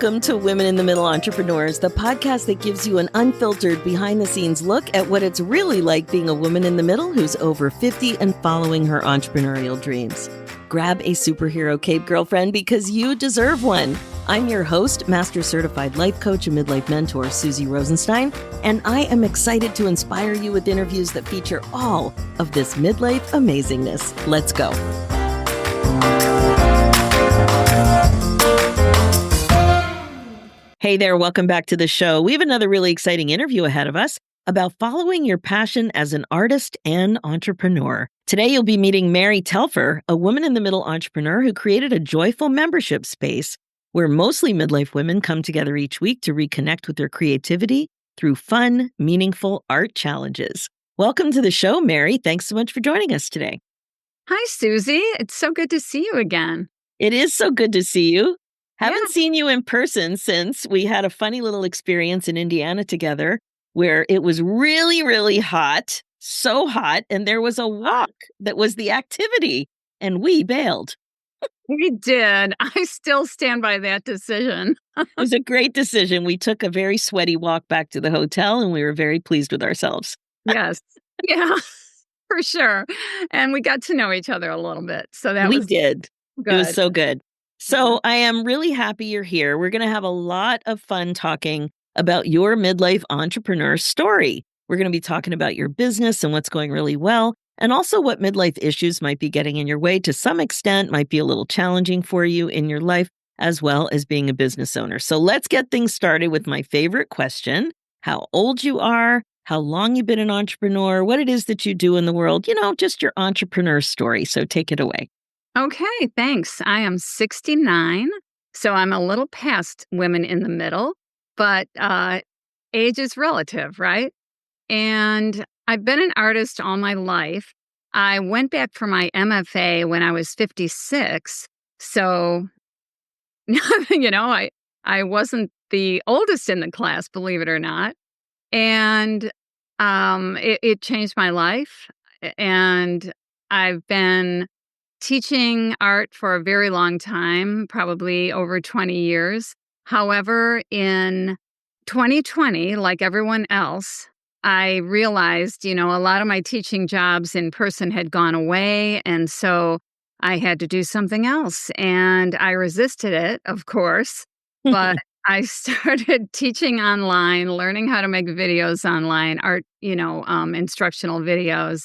Welcome to Women in the Middle Entrepreneurs, the podcast that gives you an unfiltered, behind-the-scenes look at what it's really like being a woman in the middle who's over 50 and following her entrepreneurial dreams. Grab a superhero cape, girlfriend, because you deserve one. I'm your host, Master Certified Life Coach and Midlife Mentor, Suzy Rosenstein, and I am excited to inspire you with interviews that feature all of this midlife amazingness. Let's go. Hey there, welcome back to the show. We have another really exciting interview ahead of us about following your passion as an artist and entrepreneur. Today, you'll be meeting Mary Telfer, a woman in the middle entrepreneur who created a joyful membership space where mostly midlife women come together each week to reconnect with their creativity through fun, meaningful art challenges. Welcome to the show, Mary. Thanks so much for joining us today. Hi, Suzy. It's so good to see you again. It is so good to see you. Haven't seen you in person since we had a funny little experience in Indiana together where it was really, really hot, so hot, and there was a walk that was the activity, and we bailed. We did. I still stand by that decision. It was a great decision. We took a very sweaty walk back to the hotel, and we were very pleased with ourselves. Yes. Yeah, for sure. And we got to know each other a little bit. So that We was did. good. It was so good. So I am really happy you're here. We're going to have a lot of fun talking about your midlife entrepreneur story. We're going to be talking about your business and what's going really well, and also what midlife issues might be getting in your way to some extent, might be a little challenging for you in your life, as well as being a business owner. So let's get things started with my favorite question: how old you are, how long you've been an entrepreneur, what it is that you do in the world, just your entrepreneur story. So take it away. Okay, thanks. I am 69, so I'm a little past women in the middle, but age is relative, right? And I've been an artist all my life. I went back for my MFA when I was 56, so I wasn't the oldest in the class, believe it or not. And it changed my life. And I've been teaching art for a very long time, probably over 20 years. However, in 2020, like everyone else, I realized, a lot of my teaching jobs in person had gone away. And so I had to do something else. And I resisted it, of course. But I started teaching online, learning how to make videos online, art, instructional videos.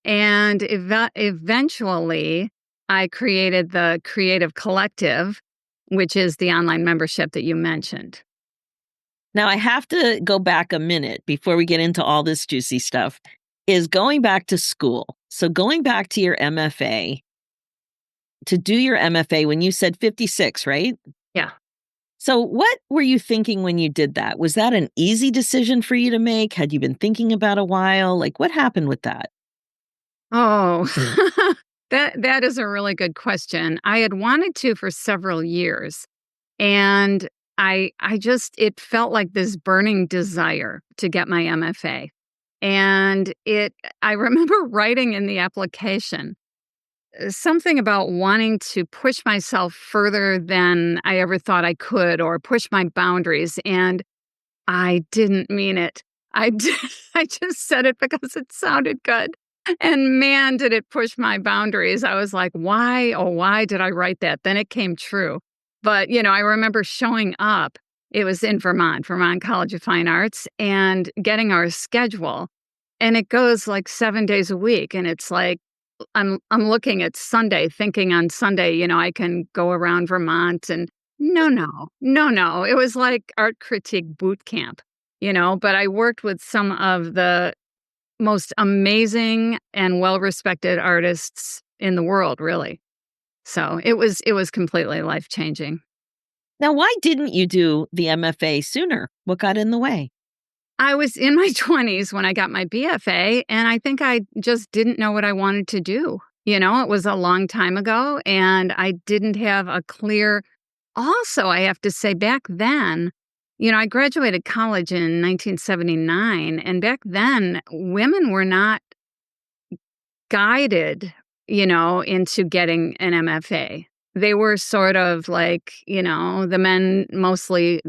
And eventually, I created the Creative Collective, which is the online membership that you mentioned. Now, I have to go back a minute before we get into all this juicy stuff, is going back to school. So going back to your MFA, to do your MFA when you said 56, right? Yeah. So what were you thinking when you did that? Was that an easy decision for you to make? Had you been thinking about a while? Like, what happened with that? Oh, that is a really good question. I had wanted to for several years, and it felt like this burning desire to get my MFA. And I remember writing in the application something about wanting to push myself further than I ever thought I could, or push my boundaries. And I didn't mean it. I just said it because it sounded good. And man, did it push my boundaries. I was like, why? Oh, why did I write that? Then it came true. But, I remember showing up. It was in Vermont College of Fine Arts, and getting our schedule. And it goes like 7 days a week. And it's like, I'm looking at Sunday, thinking on Sunday, I can go around Vermont. And no. It was like art critique boot camp, but I worked with some of the most amazing and well-respected artists in the world, really. So it was completely life-changing. Now, why didn't you do the MFA sooner? What got in the way? I was in my 20s when I got my BFA, and I think I just didn't know what I wanted to do. It was a long time ago, and I didn't have a clear. Also, I have to say, back then, I graduated college in 1979, and back then, women were not guided, into getting an MFA. they were sort of like, the men mostly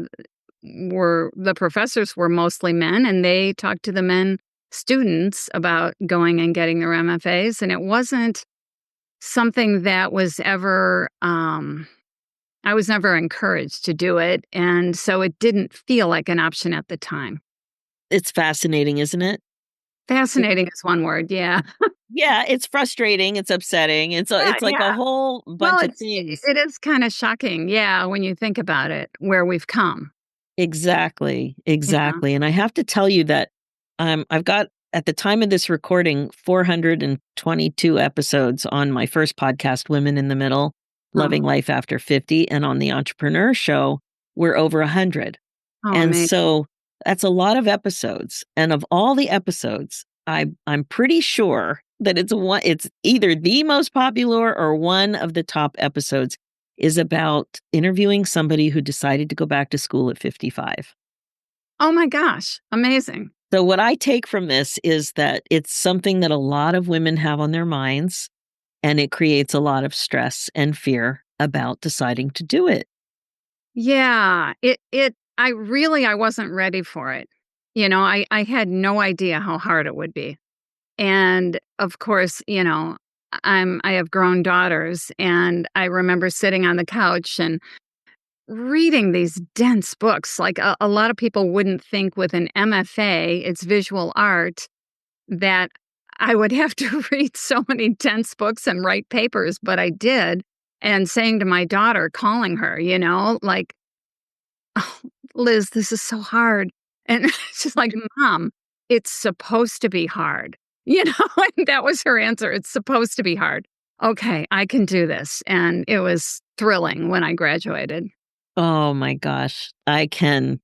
the professors were mostly men, and they talked to the men students about going and getting their MFAs, and it wasn't something that was ever, I was never encouraged to do it, and so it didn't feel like an option at the time. It's fascinating, isn't it? It Fascinating is one word, yeah. yeah, it's frustrating, it's upsetting, Yeah, it's like a yeah. whole Well, bunch of things. it is kinda shocking, yeah, when you think about it, where we've come. Exactly, Yeah. exactly, and I have to tell you that, I've got, at the time of this recording, 422 episodes on my first podcast, Women in the Middle, Oh. Loving Life After 50, and on the Entrepreneur Show, we're over 100, Oh, and amazing. so that's a lot of episodes, and of all the episodes, I'm pretty sure that it's either the most popular or one of the top episodes is about interviewing somebody who decided to go back to school at 55. Oh my gosh, amazing. So, what I take from this is that it's something that a lot of women have on their minds, and it creates a lot of stress and fear about deciding to do it. Yeah, I wasn't ready for it. I had no idea how hard it would be. And of course, I have grown daughters, and I remember sitting on the couch and reading these dense books. Like a lot of people wouldn't think with an MFA, it's visual art, that I would have to read so many dense books and write papers, but I did. And saying to my daughter, calling her, like, "Oh, Liz, this is so hard." And she's like, "Mom, it's supposed to be hard." And that was her answer. It's supposed to be hard. Okay, I can do this. And it was thrilling when I graduated. Oh my gosh. I can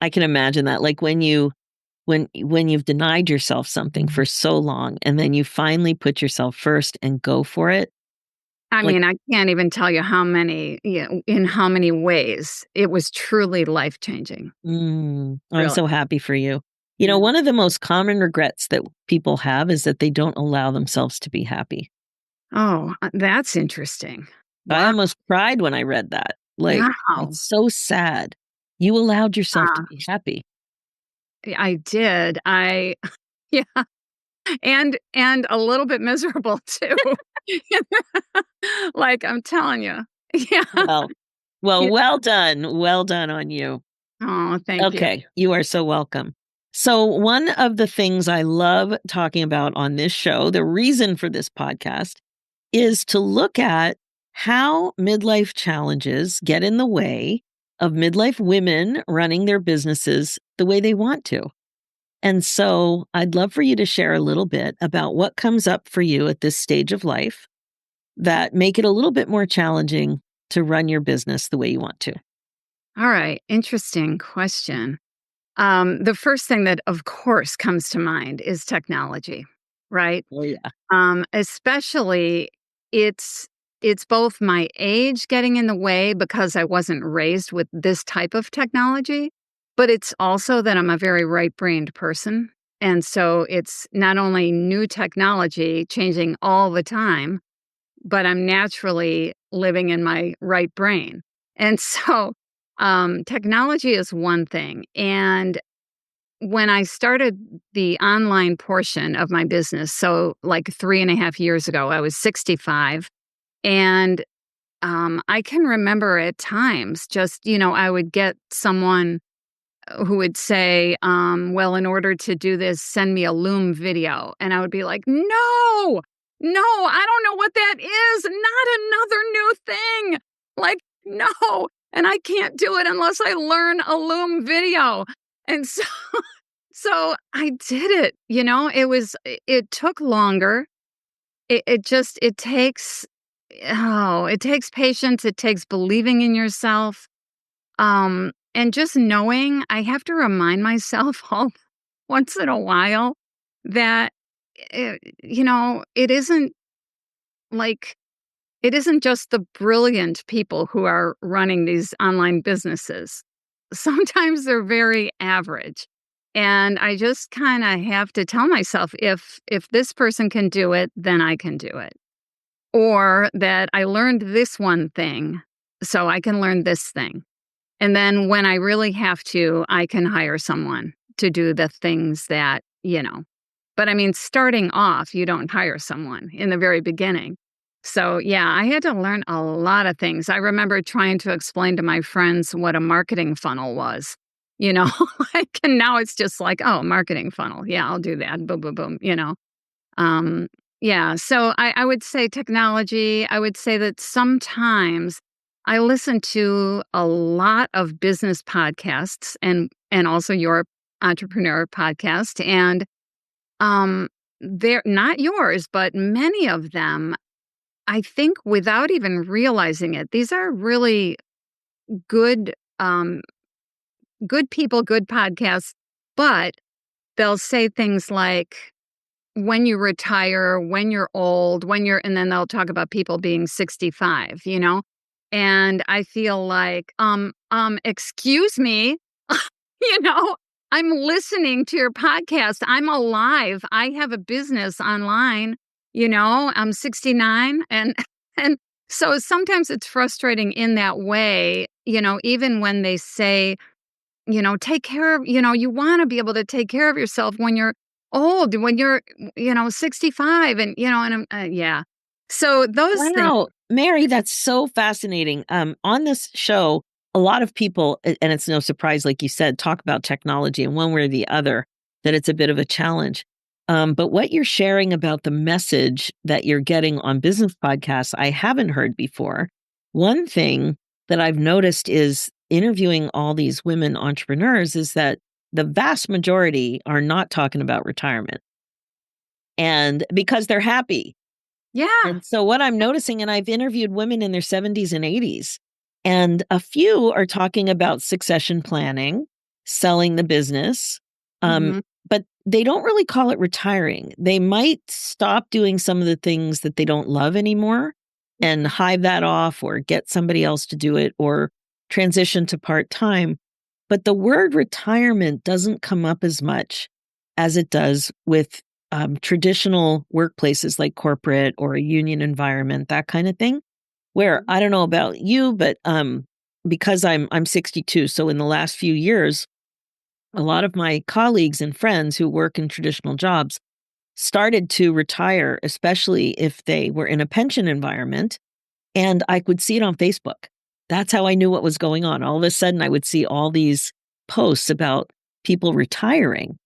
imagine that. Like when you've denied yourself something for so long and then you finally put yourself first and go for it. I Like, mean, I can't even tell you in how many ways it was truly life changing, I'm really. so happy for you. Yeah. One of the most common regrets that people have is that they don't allow themselves to be happy. Oh, that's interesting. I Wow. almost cried when I read that. Like, Wow. it's so sad. You allowed yourself to Uh, be happy. I did. Yeah, and a little bit miserable too. Like, I'm telling you. Yeah. Well, well, Yeah. well done. Well done on you. Oh, thank you. Okay, you are so welcome. So, one of the things I love talking about on this show, the reason for this podcast, is to look at how midlife challenges get in the way of midlife women running their businesses the way they want to. And so, I'd love for you to share a little bit about what comes up for you at this stage of life that make it a little bit more challenging to run your business the way you want to. All right, interesting question. The first thing that, of course, comes to mind is technology, right? Oh, yeah. Especially it's it's both my age getting in the way because I wasn't raised with this type of technology, but it's also that I'm a very right-brained person. And so it's not only new technology changing all the time, but I'm naturally living in my right brain. And so technology is one thing. And when I started the online portion of my business, so like 3.5 years ago, I was 65. And I can remember at times just, I would get someone who would say, well, in order to do this, send me a Loom video. And I would be like, no, no, I don't know what that is. Not another new thing. Like, no. And I can't do it unless I learn a Loom video. And so so I did it, it took longer. It takes, it takes patience, it takes believing in yourself. And just knowing I have to remind myself all once in a while that, it isn't like it isn't just the brilliant people who are running these online businesses. Sometimes they're very average. And I just kinda have to tell myself, if this person can do it, then I can do it. or that I learned this one thing, so I can learn this thing. And then when I really have to, I can hire someone to do the things that, But I mean, starting off, you don't hire someone in the very beginning. So, yeah, I had to learn a lot of things. I remember trying to explain to my friends what a marketing funnel was, you know, and now it's just like, oh, marketing funnel. Yeah, I'll do that. Boom, boom, boom. Um, yeah, so I would say technology. I would say that sometimes I listen to a lot of business podcasts and also your entrepreneur podcast, and um, they're not yours, but many of them, I think, without even realizing it, these are really good, good people, good podcasts, but they'll say things like when you retire, when you're old, and then they'll talk about people being 65, And I feel like, excuse me, you know, I'm listening to your podcast. I'm alive. I have a business online, I'm 69 and and so sometimes it's frustrating in that way, even when they say take care of, you want to be able to take care of yourself when you're old, when you're, 65 and, yeah. So those things. Wow, Mary, that's so fascinating. On this show, a lot of people, and it's no surprise, like you said, talk about technology and one way or the other, that it's a bit of a challenge. But what you're sharing about the message that you're getting on business podcasts, I haven't heard before. One thing that I've noticed is interviewing all these women entrepreneurs is that the vast majority are not talking about retirement. And because they're happy, Yeah. and so what I'm noticing, and I've interviewed women in their 70s and 80s, and a few are talking about succession planning, selling the business, um, Hmm. but they don't really call it retiring. They might stop doing some of the things that they don't love anymore and hive that off or get somebody else to do it or transition to part-time. But the word retirement doesn't come up as much as it does with traditional workplaces like corporate or a union environment, that kind of thing. Where I don't know about you, but because I'm 62, so in the last few years, a lot of my colleagues and friends who work in traditional jobs started to retire, especially if they were in a pension environment, and I could see it on Facebook. That's how I knew what was going on. All of a sudden, I would see all these posts about people retiring.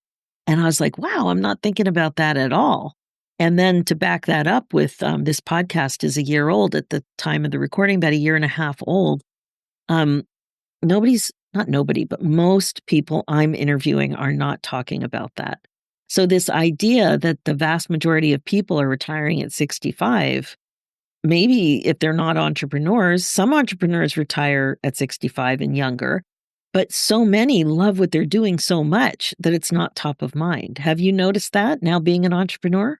And I was like, wow, I'm not thinking about that at all. And then to back that up with this podcast is a year old at the time of the recording, about a year and a half old. Um, not nobody, but most people I'm interviewing are not talking about that. So, this idea that the vast majority of people are retiring at 65, maybe if they're not entrepreneurs, some entrepreneurs retire at 65 and younger, but so many love what they're doing so much that it's not top of mind. Have you noticed that now being an entrepreneur?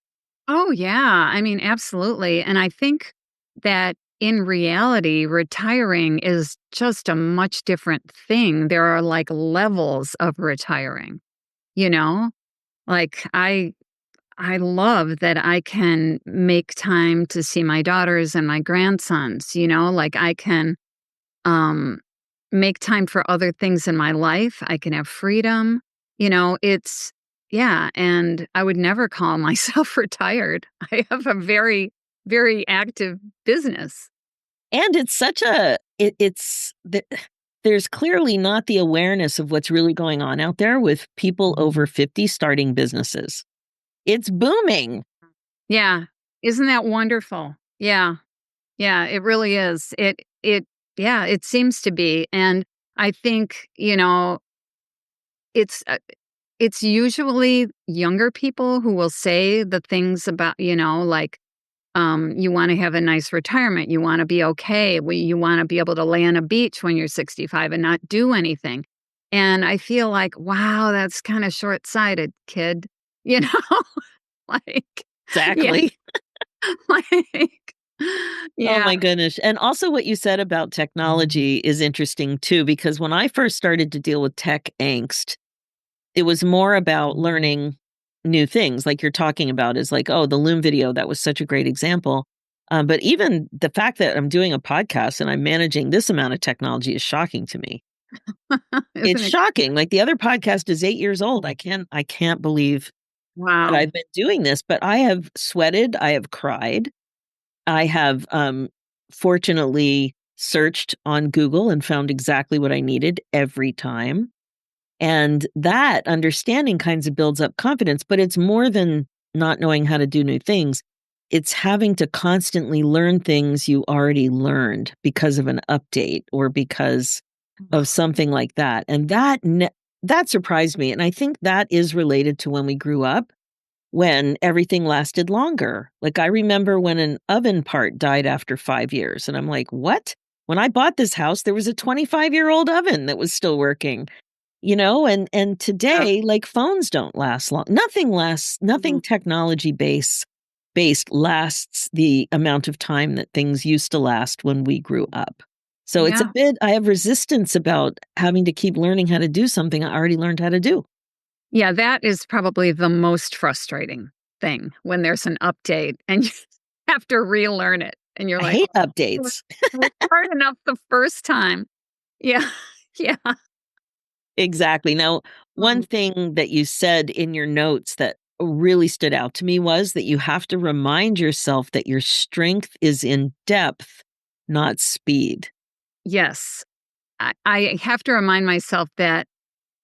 Oh, yeah. I mean, absolutely. And I think that in reality, retiring is just a much different thing. There are like levels of retiring, you know? Like I love that I can make time to see my daughters and my grandsons, like I can um make time for other things in my life. I can have freedom. It's yeah, and I would never call myself retired. I have a very, very active business. And it's such a there's clearly not the awareness of what's really going on out there with people over 50 starting businesses. It's booming. Yeah. Isn't that wonderful? Yeah. Yeah, it really is. It yeah, it seems to be. And I think, it's it's usually younger people who will say the things about, like you want to have a nice retirement. You want to be okay. You want to be able to lay on a beach when you're 65 and not do anything. And I feel like, wow, that's kind of short sighted, kid. You know, like, yeah, Exactly. like, Oh yeah. my goodness. And also what you said about technology is interesting too, because when I first started to deal with tech angst, it was more about learning new things like you're talking about is like, oh, the Loom video, that was such a great example. But even the fact that I'm doing a podcast and I'm managing this amount of technology is shocking to me. It's Isn't it? shocking. Like the other podcast is 8 years old. I can't believe that Wow. I've been doing this, but I have sweated, I have cried, I have fortunately searched on Google and found exactly what I needed every time. And that understanding kinds of builds up confidence, but it's more than not knowing how to do new things. It's having to constantly learn things you already learned because of an update or because of something like that. And that surprised me. And I think that is related to when we grew up, when everything lasted longer. Like I remember when an oven part died after 5 years, and I'm like, what? When I bought this house, there was a 25-year-old oven that was still working. And Yeah. today, like, phones don't last long. Nothing Mhm. technology based lasts the amount of time that things used to last when we grew up. So it's a Yeah. bit I have resistance about having to keep learning how to do something I already learned how to do. Yeah, that is probably the most frustrating thing when there's an update and you have to relearn it, and you're I like, hate "Oh, it updates. was hard enough the first time." Yeah. Yeah. Exactly. Now, one Mhm. thing that you said in your notes that really stood out to me was that you have to remind yourself that your strength is in depth, not speed. Yes. I have to remind myself that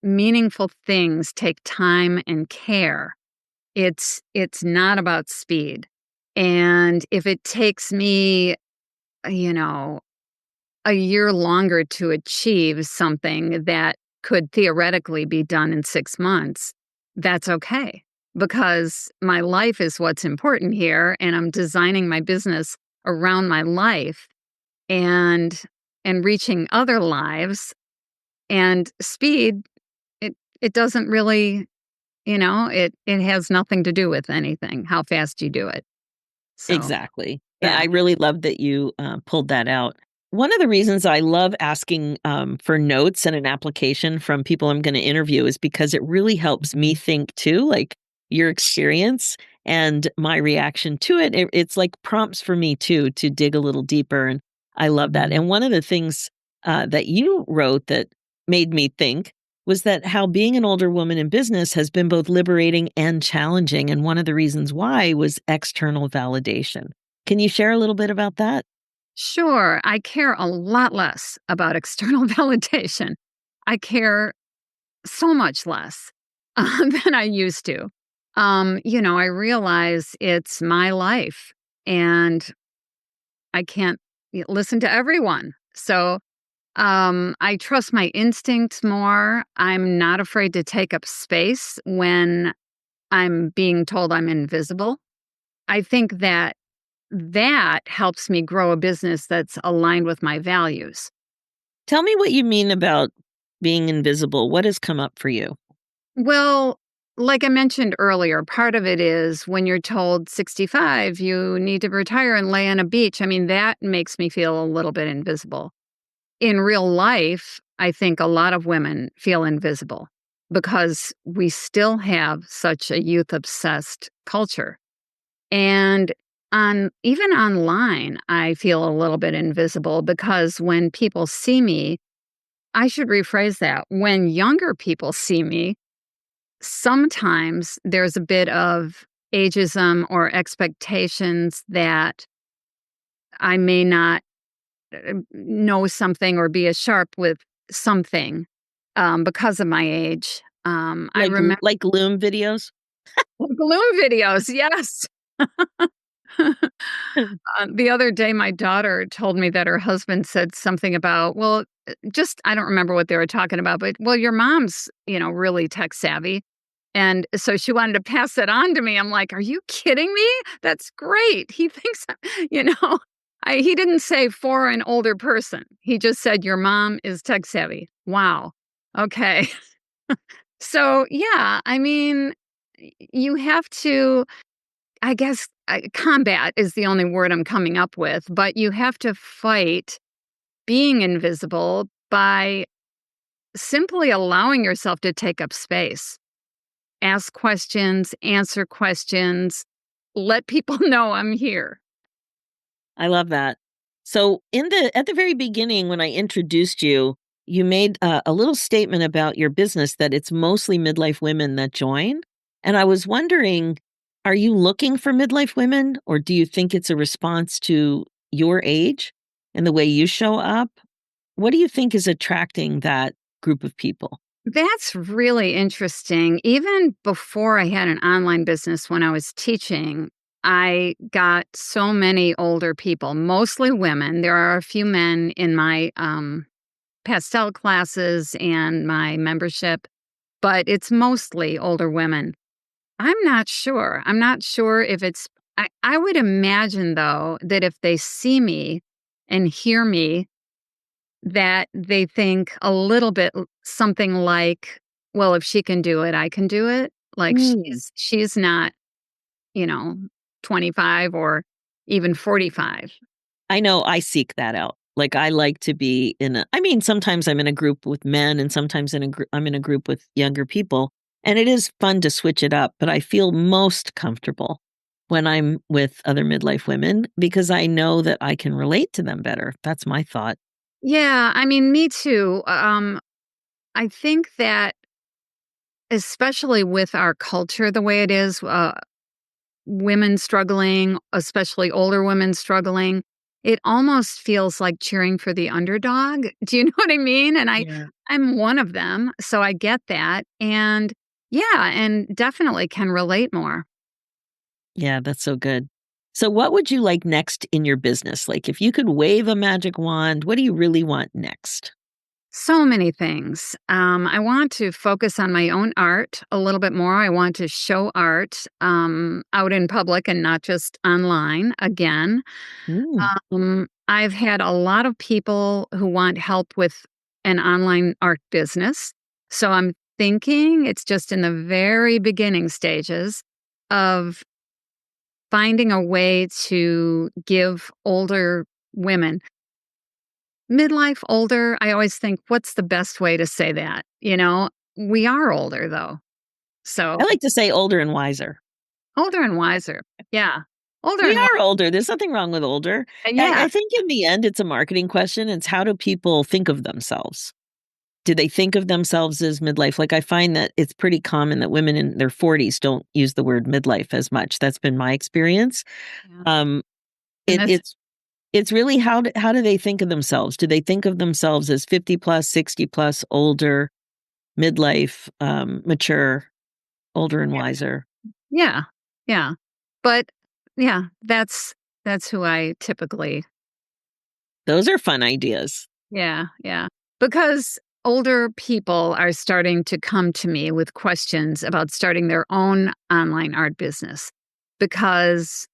meaningful things take time and care. It's not about speed. And if it takes me, you know, a year longer to achieve something that could theoretically be done in 6 months, that's okay, because my life is what's important here, and I'm designing my business around my life and reaching other lives, and speed, it doesn't really, it has nothing to do with anything, how fast you do it. So, Exactly. yeah. I really love that you pulled that out. One of the reasons I love asking for notes and an application from people I'm going to interview is because it really helps me think too, like your experience and my reaction to it. It's like prompts for me too to dig a little deeper. And I love that. And one of the things that you wrote that made me think was that how being an older woman in business has been both liberating and challenging. And one of the reasons why was external validation. Can you share a little bit about that? Sure, I care a lot less about external validation. I care so much less than I used to. I realize it's my life and I can't listen to everyone. So I trust my instincts more. I'm not afraid to take up space when I'm being told I'm invisible. I think that helps me grow a business that's aligned with my values. Tell me what you mean about being invisible. What has come up for you? Well, like I mentioned earlier, part of it is when you're told 65, you need to retire and lay on a beach. I mean, that makes me feel a little bit invisible. In real life, I think a lot of women feel invisible because we still have such a youth obsessed culture. And on even online, I feel a little bit invisible because when people see me, I should rephrase that. When younger people see me, sometimes there's a bit of ageism or expectations that I may not know something or be as sharp with something because of my age. I remember Like Loom videos? balloon videos, yes. The other day, my daughter told me that her husband said something about, well, just I don't remember what they were talking about, but well, your mom's, really tech savvy. And so she wanted to pass that on to me. I'm like, are you kidding me? That's great. He thinks, you know, he didn't say for an older person. He just said, your mom is tech savvy. Wow. Okay. So, yeah, I mean, you have to, I guess, combat is the only word I'm coming up with, but you have to fight being invisible by simply allowing yourself to take up space. Ask questions, answer questions, let people know I'm here. I love that. So in the at the very beginning when I introduced you, you made a little statement about your business that it's mostly midlife women that join. And I was wondering, are you looking for midlife women or do you think it's a response to your age and the way you show up? What do you think is attracting that group of people? That's really interesting. Even before I had an online business when I was teaching, I got so many older people, mostly women. There are a few men in my pastel classes and my membership, but it's mostly older women. I'm not sure. I'm not sure if it's, I would imagine though that if they see me and hear me, that they think a little bit something like, well, if she can do it, I can do it. Like Mm. she's not, you know, 25 or even 45. I know I seek that out. Like, I like to be in a I mean, sometimes I'm in a group with men and sometimes I'm in a group with younger people, and it is fun to switch it up, but I feel most comfortable when I'm with other midlife women because I know that I can relate to them better. That's my thought. Yeah, I mean, me too. I think that especially with our culture the way it is, women struggling, especially older women struggling, it almost feels like cheering for the underdog. Do you know what I mean? And Yeah. I'm one of them, so I get that. And yeah, and definitely can relate more. Yeah, that's so good. So what would you like next in your business? Like, if you could wave a magic wand, what do you really want next? So many things. I want to focus on my own art a little bit more. I want to show art out in public and not just online again. Mm. I've had a lot of people who want help with an online art business. So I'm thinking it's just in the very beginning stages of finding a way to give older women, midlife, older. I always think, what's the best way to say that? We are older though. I So like to say older and wiser. older and wiser. Yeah. Older We and wiser. are older, there's nothing wrong with older. Yeah. I think in the end, it's a marketing question, it's how do people think of themselves? Do they think of themselves as midlife? Like, I find that it's pretty common that women in their 40s don't use the word midlife as much, that's been my experience. Yeah. Um, And it that's it's really how do they think of themselves? Do they think of themselves as 50 plus, 60 plus, older, midlife, mature, older and wiser? yeah. Yeah. But yeah, that's who I typically. Those are fun ideas. Yeah, yeah. Because older people are starting to come to me with questions about starting their own online art business because,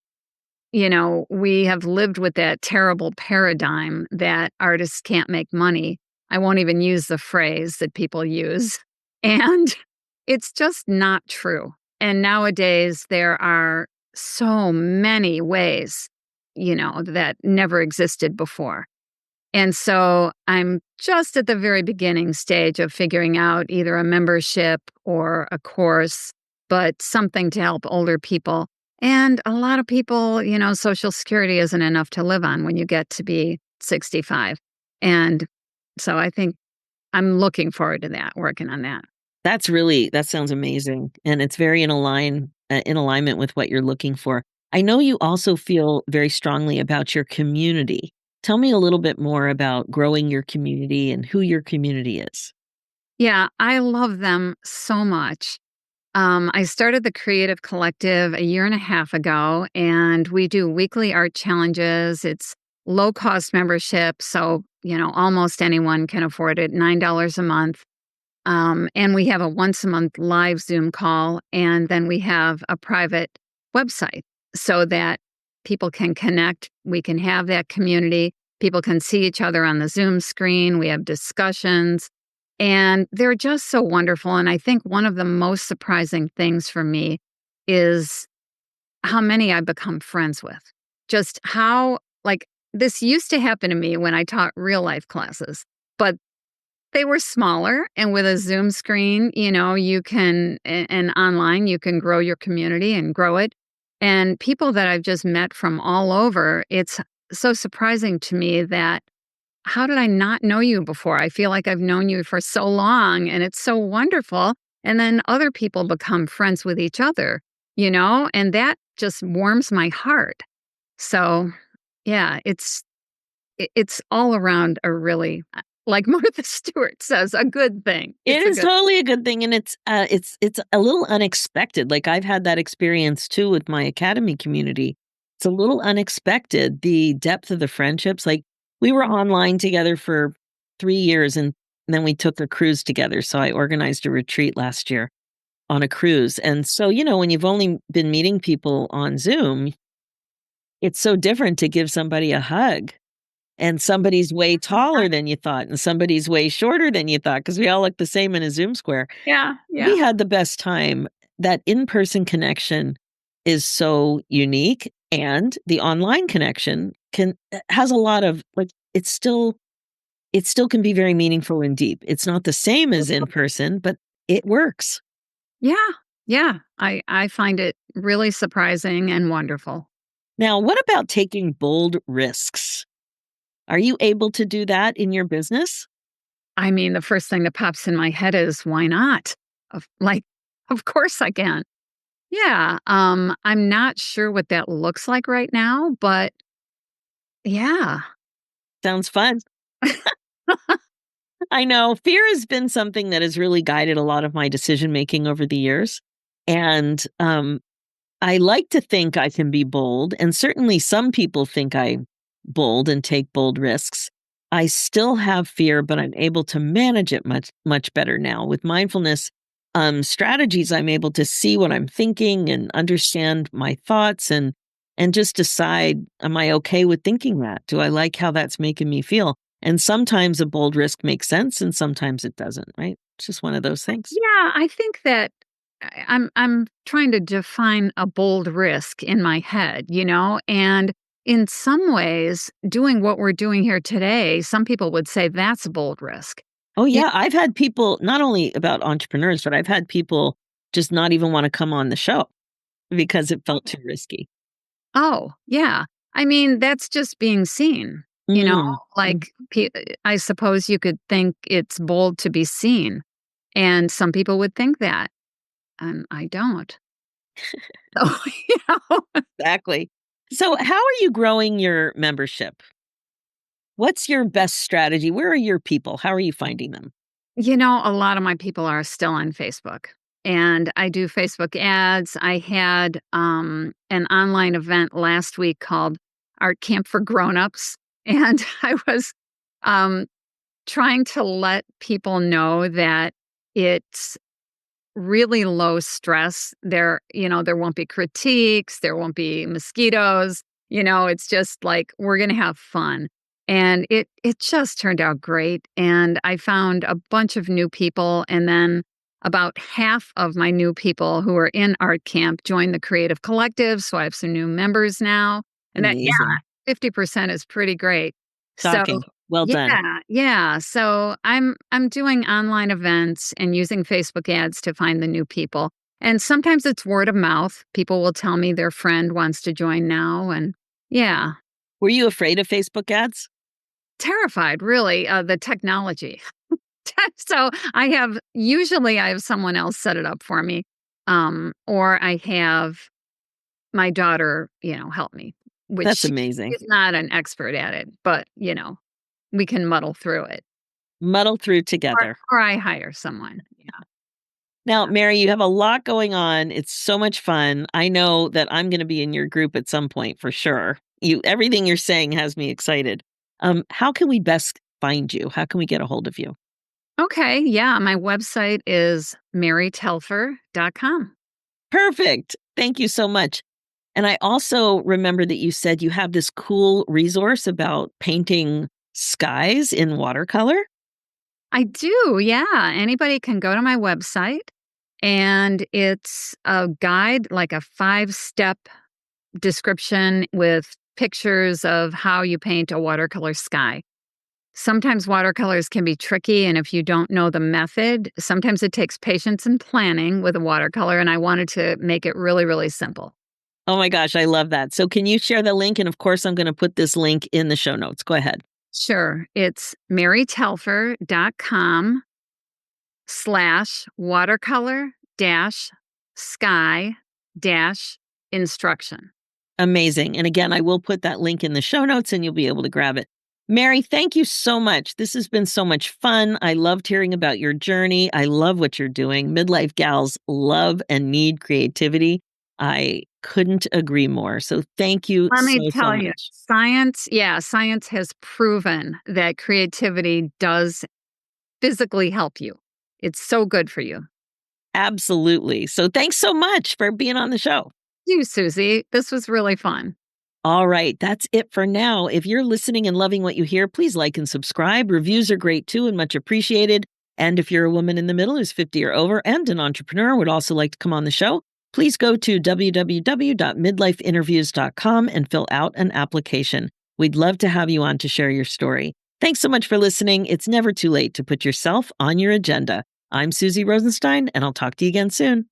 we have lived with that terrible paradigm that artists can't make money. I won't even use the phrase that people use. And it's just not true. And nowadays, there are so many ways, that never existed before. And so I'm just at the very beginning stage of figuring out either a membership or a course, but something to help older people. And a lot of people, Social Security isn't enough to live on when you get to be 65. And so I think I'm looking forward to that, working on that. That sounds amazing, and it's very in alignment with what you're looking for. I know you also feel very strongly about your community. Tell me a little bit more about growing your community and who your community is. Yeah, I love them so much. I started the Creative Collective a year and a half ago, and we do weekly art challenges. It's low cost membership, so almost anyone can afford it. $9 a month, and we have a once a month live Zoom call, and then we have a private website so that people can connect. We can have that community. People can see each other on the Zoom screen. We have discussions, and they're just so wonderful. And I think one of the most surprising things for me is how many I've become friends with. Just how, like, this used to happen to me when I taught real life classes, but they were smaller, and with a Zoom screen, you can and online, you can grow your community and grow it. And people that I've just met from all over, it's so surprising to me that how did I not know you before? I feel like I've known you for so long and it's so wonderful. And then other people become friends with each other, and that just warms my heart. So, yeah, it's all around a really, like Martha Stewart says, a good thing. It It's a is good. totally a good thing, and it's a little unexpected. Like, I've had that experience too with my academy community. It's a little unexpected, the depth of the friendships. Like, we were online together for 3 years, and then we took a cruise together, so I organized a retreat last year on a cruise, and so, when you've only been meeting people on Zoom, it's so different to give somebody a hug, and somebody's way taller than you thought, and somebody's way shorter than you thought, because we all look the same in a Zoom square. Yeah, We yeah. had the best time. That in-person connection is so unique, and the online connection has a lot of, like, it still can be very meaningful and deep. It's not the same as in person, but it works. Yeah, yeah. I find it really surprising and wonderful. Now, what about taking bold risks? Are you able to do that in your business? I mean, the first thing that pops in my head is why not? Of course I can. Yeah, I'm not sure what that looks like right now, but yeah. Sounds fun. I know fear has been something that has really guided a lot of my decision making over the years. And I like to think I can be bold. And certainly some people think I'm bold and take bold risks. I still have fear, but I'm able to manage it much, much better now. With mindfulness strategies, I'm able to see what I'm thinking and understand my thoughts and just decide, am I okay with thinking that? Do I like how that's making me feel? And sometimes a bold risk makes sense and sometimes it doesn't, right? It's just one of those things. Yeah, I think that I'm trying to define a bold risk in my head, and in some ways, doing what we're doing here today, some people would say that's a bold risk. Oh, Yeah. yeah. I've had people, not only about entrepreneurs, but I've had people just not even want to come on the show because it felt too risky. Oh, yeah. I mean, that's just being seen, you know, Mm. Mm. like I suppose you could think it's bold to be seen, and some people would think that, and I don't. So, you know. Exactly. So, how are you growing your membership? What's your best strategy? Where are your people? How are you finding them? A lot of my people are still on Facebook, and I do Facebook ads. I had, an online event last week called Art Camp for Grown-ups, and I was, um, trying to let people know that it's really low stress. There won't be critiques, there won't be mosquitoes. It's just like we're going to have fun. And it just turned out great, and I found a bunch of new people, and then about half of my new people who are in art camp joined the creative collective, so I have some new members now. And that, yeah, Amazing. 50% is pretty great. So, Shocking. Well done. yeah, yeah. So I'm doing online events and using Facebook ads to find the new people. And sometimes it's word of mouth. People will tell me their friend wants to join now, and yeah, Were you afraid of Facebook ads? terrified really, the technology. So I have someone else set it up for me. Or I have my daughter, help me, which That's amazing. she's not an expert at it, but we can muddle through it. Muddle through Or together. or I hire someone. Yeah, Now, yeah. Mary, you have a lot going on. It's so much fun. I know that I'm going to be in your group at some point for sure. Everything you're saying has me excited. How can we best find you? How can we get a hold of you? Okay, yeah, my website is marytelfer.com. Perfect. Thank you so much. And I also remember that you said you have this cool resource about painting skies in watercolor. I do, yeah, anybody can go to my website, and it's a guide, like a 5-step description with pictures of how you paint a watercolor sky. Sometimes watercolors can be tricky, and if you don't know the method, sometimes it takes patience and planning with a watercolor, and I wanted to make it really, really simple. Oh my gosh, I love that. So can you share the link? And of course, I'm going to put this link in the show notes. Go ahead. Sure. It's marytelfer.com/watercolor dash sky dash instruction. Amazing. And again, I will put that link in the show notes and you'll be able to grab it. Mary, thank you so much. This has been so much fun. I loved hearing about your journey. I love what you're doing. Midlife gals love and need creativity. I couldn't agree more. So thank you Let me so tell you, much. science has proven that creativity does physically help you. It's so good for you. Absolutely. So thanks so much for being on the show. You, Susie. This was really fun. All right, that's it for now. If you're listening and loving what you hear, please like and subscribe. Reviews are great too and much appreciated. And if you're a woman in the middle who's 50 or over and an entrepreneur would also like to come on the show, please go to www.midlifeinterviews.com and fill out an application. We'd love to have you on to share your story. Thanks so much for listening. It's never too late to put yourself on your agenda. I'm Suzy Rosenstein, and I'll talk to you again soon.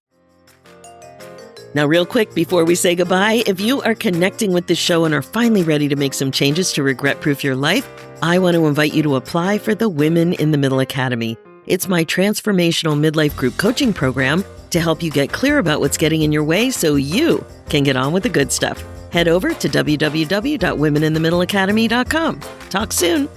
Now, real quick, before we say goodbye, if you are connecting with the show and are finally ready to make some changes to regret-proof your life, I want to invite you to apply for the Women in the Middle Academy. It's my transformational midlife group coaching program to help you get clear about what's getting in your way so you can get on with the good stuff. Head over to www.womeninthemiddleacademy.com. Talk soon.